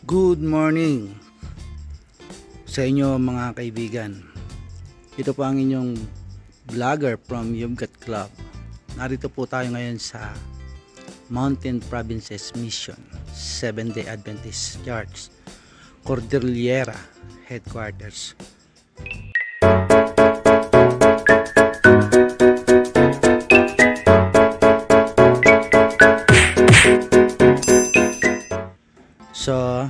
Good morning sa inyo mga kaibigan. Ito po ang inyong vlogger from Yumgat Club. Narito po tayo ngayon sa Mountain Provinces Mission Seventh-day Adventist Church, Cordillera Headquarters. So,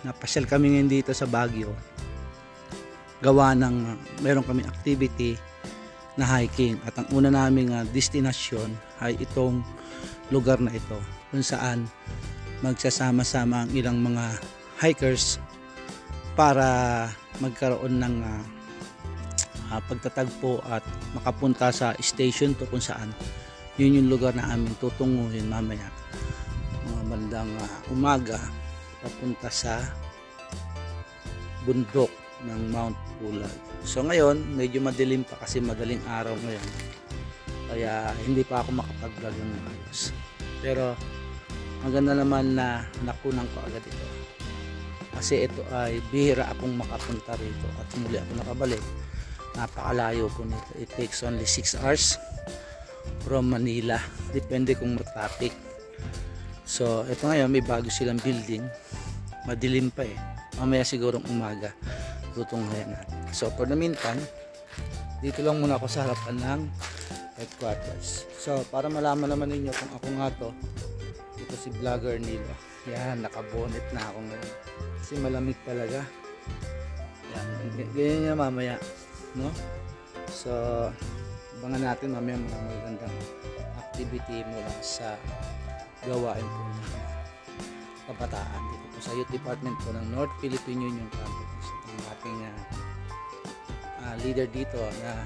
napasyal kami ngayon dito sa Baguio. Gawa ng meron kami activity na hiking. At ang una naming destinasyon ay itong lugar na ito, kung saan magsasama-sama ang ilang mga hikers para magkaroon ng pagtatagpo at makapunta sa station to, kung saan yun yung lugar na aming tutunguhin mamaya mga bandang umaga, papunta sa bundok ng Mount Pulag. So ngayon medyo madilim pa kasi madaling araw ngayon, kaya hindi pa ako makapag-vlog ng ayos. Pero maganda naman na nakunan ko agad ito, kasi ito ay bihira akong makapunta rito at muli ako nakabalik. Napakalayo po nito. It takes only 6 hours from Manila, depende kung traffic. So ito ngayon may bago silang building, madilim pa mamaya sigurong umaga tutunghayan natin. So for the meantime, dito lang muna ako sa harapan ng headquarters. So para malaman naman ninyo kung ako nga to, ito si vlogger Nilo. Yan, nakabonet na ako ngayon kasi malamig talaga. Yan, ganyan niya mamaya, no? So abangan natin mamaya mga magandang activity mula sa gawain po ng kabataan dito po sa Youth Department po ng North Philippine Union Campus. Ang ating leader dito na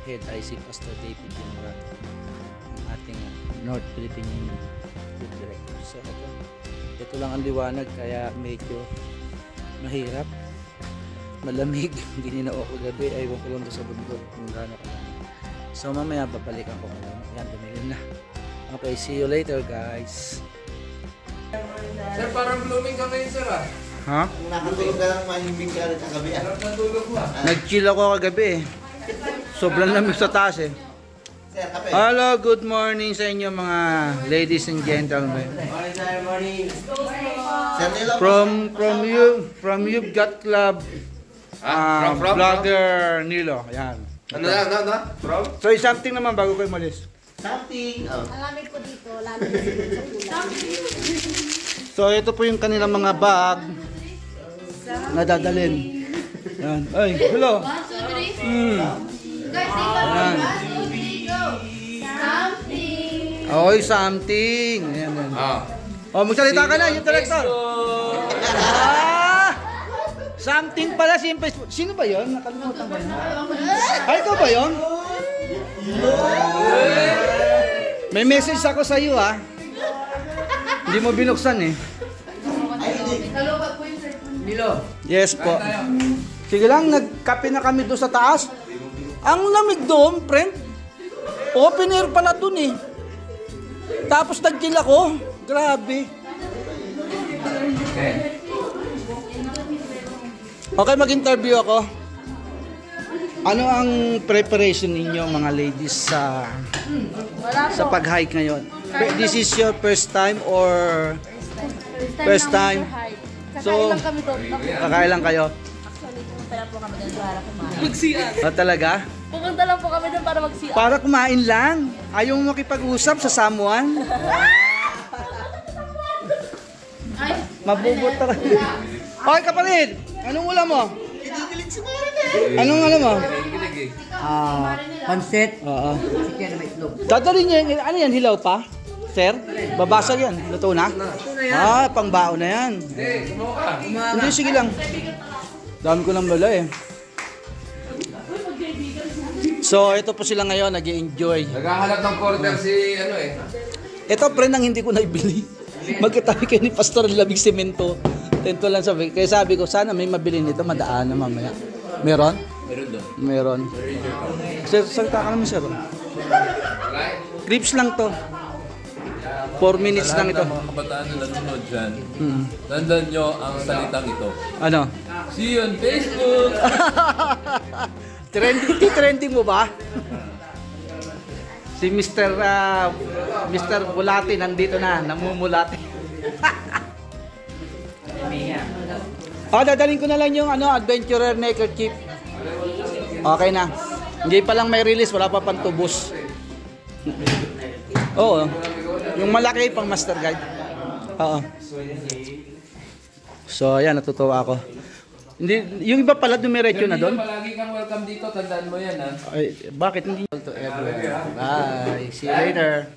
head ay si Pastor David Dimorad, ang ating North Philippine Union Youth Director. So ito lang ang liwanag, kaya medyo mahirap, malamig. Hindi na ako gabi, aywan ko lang sa bundok kung gaano kalamig. So mamaya babalikan ko kayo. Yan, dumilim na. Okay, see you later guys. Sir, parang blooming ka ngayon, sir, ah. Ha? Nakatulog ka lang, mahimbing ka rin kagabi. Sarap na tulog mo, ah. Nag-chill ako kagabi Sobrang lamig sa taas Sir, kape. Hello, good morning sa inyo mga ladies and gentlemen. Morning, sir, morning. Sir, Nilo, From Yumgat Club, From? vlogger Nilo. Ayan. Ano? From? So something naman bago kayo malis. something. Oh. Malamig po dito, lalo na sa ulan. So ito po yung kanilang mga bag na dadalhin. Yan. Ay, hello. Yan. Oy, something. Ayan, ayan. Oh, magsalita ka na, yung director. Something pala, simple. Sino ba yun? Nakalimutan ko yun. Ay, ikaw ba yun? May message ako sa iyo, ha. Hindi mo binuksan, eh. Nilo. Yes po. Sige lang, nagkape na kami doon sa taas. Ang lamig doon, friend. Open air pala doon, eh. Tapos nag-chill ako. Grabe. Okay, mag-interview ako. Ano ang preparation ninyo mga ladies sa pag-hike ngayon? This is your first time or first time? So, Kakain lang kami doon. kakain lang kayo? Actually, pumunta lang po kami doon para kumain. Ah, talaga? Pumunta lang po kami doon para mag-CR. Para kumain lang? Ayaw mo makipag-usap sa someone? Mabubot talaga. Okay, kapatid! Anong ulam mo? Anong ulam mo? Pansit, Oo. chicken na may itlog. Dadalhin niya, ano yan, hilaw pa? Sir? Babasag yan. Luto na? Ah, pangbaon na yan. Hindi, kumuha ka. Hindi, sige lang. Dami ko lang bala eh. So, ito po sila ngayon, nag-i-enjoy. Naghahanap ng quarter si, ano eh. Ito, pre, nang hindi ko naibili. Magkatabi kayo ni Pastor Labig Semento. Tento lang sabi. Kaya sabi ko, sana may mabili nito, madaan na mamaya. Meron? Meron doon. Meron. Sir, salita ka naman, sir. Grips lang to. 4 minutes lang ito. Mga kabataan na nanonood dyan, Hmm. tandaan nyo ang salitang ito. Ano? See you on Facebook! Trending mo ba? Si Mr. Bulati nandito na, namumulati. Dadalhin ko na lang yung Adventurer neckerchief. Okay na. Hindi pa lang may release, wala pa pantubos. Oo. Yung malaki pang master guide. Oo. So, ayan, natutuwa ako. Hindi, yung iba pala dumiretso na doon. Palagi kang welcome dito, tandaan mo yan ha. Ay, bakit hindi? To everyone. Bye. See you later.